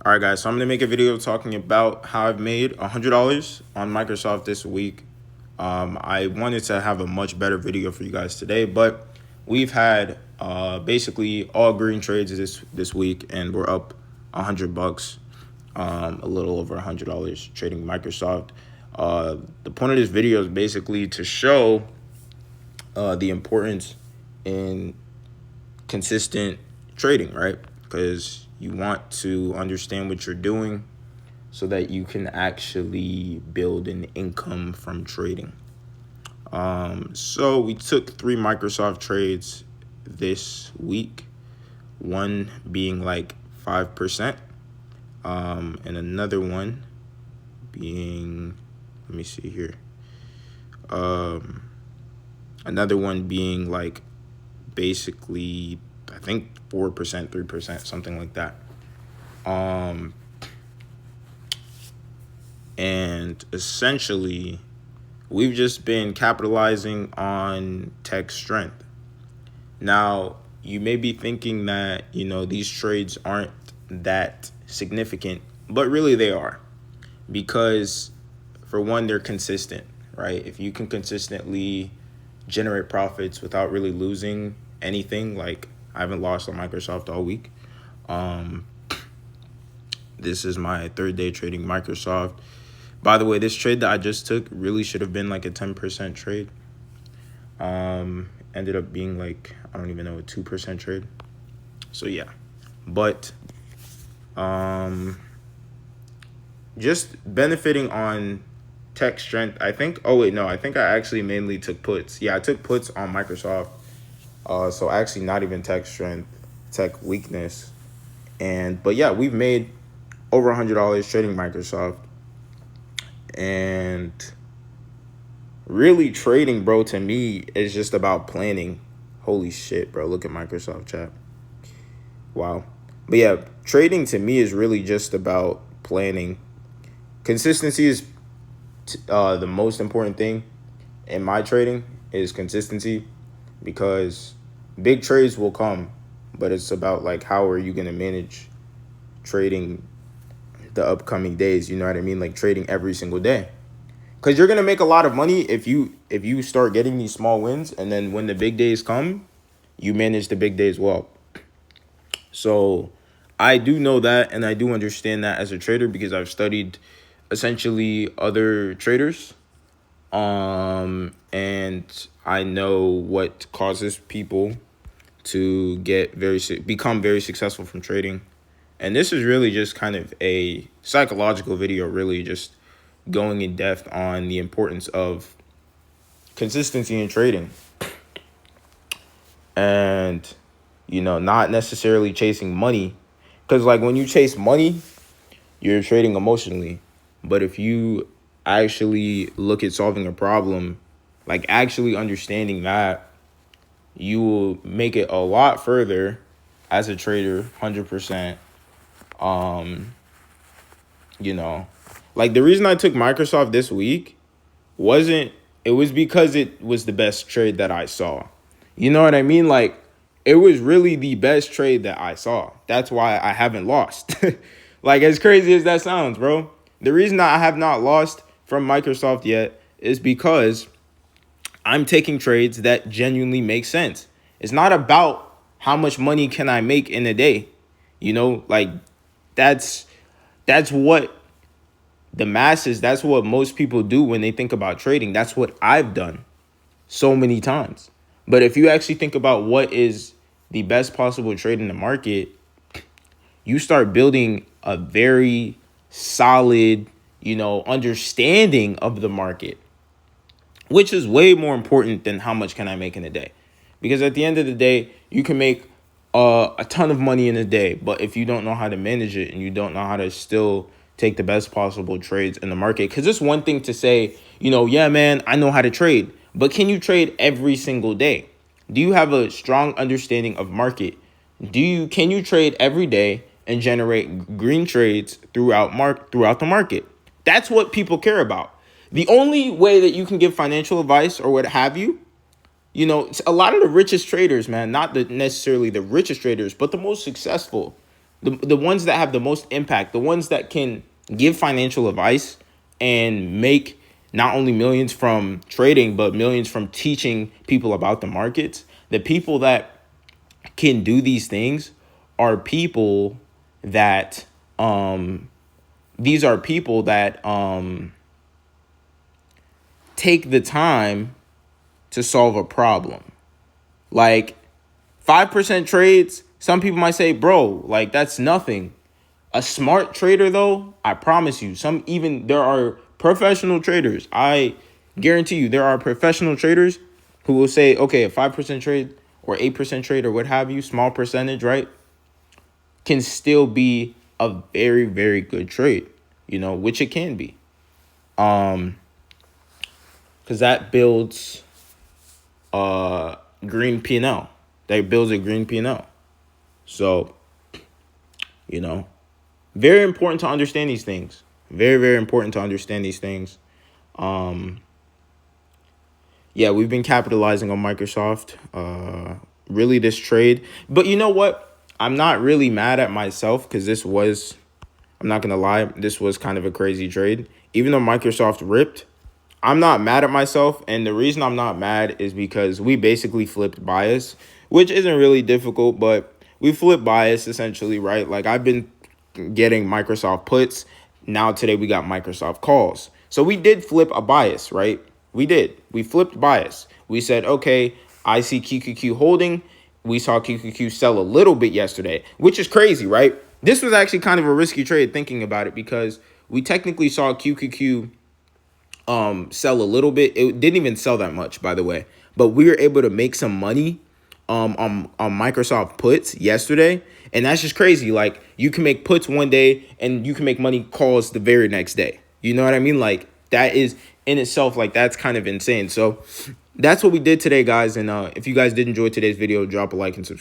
All right, guys. So I'm gonna make a video talking about how I've made $100 on Microsoft this week. I wanted to have a much better video for you guys today, but we've had basically all green trades this week, and we're up $100, a little over $100 trading Microsoft. The point of this video is basically to show the importance in consistent trading, right? Because you want to understand what you're doing so that you can actually build an income from trading. So we took 3 Microsoft trades this week, one being like 5%, and another one being, let me see here, another one being like basically, I think 4%, 3%, something like that. And essentially, we've just been capitalizing on tech strength. Now, you may be thinking that, these trades aren't that significant, but really they are. Because, for one, they're consistent, right? If you can consistently generate profits without really losing anything, like I haven't lost on Microsoft all week. This is my third day trading Microsoft. By the way, this trade that I just took really should have been like a 10% trade. Ended up being like, I don't even know, a 2% trade. So yeah, but just benefiting on tech strength. I think, oh wait, no, I think I actually mainly took puts. Yeah, I took puts on Microsoft. So actually not even tech strength, tech weakness. But yeah, we've made over $100 trading Microsoft. And really trading, bro, to me is just about planning. Holy shit, bro. Look at Microsoft chat. Wow. But yeah, trading to me is really just about planning. Consistency is the most important thing in my trading is consistency, because big trades will come, but it's about like how are you going to manage trading the upcoming days, you know what I mean? Like trading every single day. Because you're going to make a lot of money if you start getting these small wins, and then when the big days come, you manage the big days well. So I do know that, and I do understand that as a trader because I've studied essentially other traders. And I know what causes people to become very successful from trading. And this is really just kind of a psychological video, really just going in depth on the importance of consistency in trading. And, not necessarily chasing money. Because, like, when you chase money, you're trading emotionally. But if you actually look at solving a problem, like actually understanding that, you will make it a lot further as a trader, 100%. Like the reason I took Microsoft this week it was because it was the best trade that I saw. You know what I mean? Like it was really the best trade that I saw. That's why I haven't lost. Like as crazy as that sounds, bro. The reason that I have not lost from Microsoft yet is because I'm taking trades that genuinely make sense. It's not about how much money can I make in a day. Like that's what that's what most people do when they think about trading. That's what I've done so many times. But if you actually think about what is the best possible trade in the market, you start building a very solid, understanding of the market, which is way more important than how much can I make in a day. Because at the end of the day, you can make a ton of money in a day, but if you don't know how to manage it and you don't know how to still take the best possible trades in the market, because it's one thing to say, yeah, man, I know how to trade, but can you trade every single day? Do you have a strong understanding of market? Can you trade every day and generate green trades throughout the market? That's what people care about. The only way that you can give financial advice or what have you, a lot of the richest traders, man, not necessarily the richest traders, but the most successful, The ones that have the most impact, the ones that can give financial advice and make not only millions from trading, but millions from teaching people about the markets. The people that can do these things are people that these are people that take the time to solve a problem. Like 5% trades, some people might say, bro, like that's nothing. A smart trader, though, I promise you, there are professional traders. I guarantee you there are professional traders who will say, okay, a 5% trade or 8% trade or what have you, small percentage, right, can still be a very, very good trade, which it can be. Because that builds green P&L. That builds a green P&L. So, very important to understand these things. Very, very important to understand these things. Yeah, we've been capitalizing on Microsoft. Really, this trade. But you know what? I'm not really mad at myself because I'm not going to lie, this was kind of a crazy trade. Even though Microsoft ripped, I'm not mad at myself. And the reason I'm not mad is because we basically flipped bias, which isn't really difficult, but we flipped bias essentially, right? Like I've been getting Microsoft puts. Now today we got Microsoft calls. So we did flip a bias, right? We did. We flipped bias. We said, okay, I see QQQ holding. We saw QQQ sell a little bit yesterday, which is crazy, right? This was actually kind of a risky trade thinking about it because we technically saw QQQ sell a little bit. It didn't even sell that much, by the way, but we were able to make some money on Microsoft puts yesterday, and that's just crazy. Like you can make puts one day and you can make money calls the very next day. You know what I mean? Like that is in itself, like that's kind of insane. So that's what we did today, guys. And if you guys did enjoy today's video, drop a like and subscribe.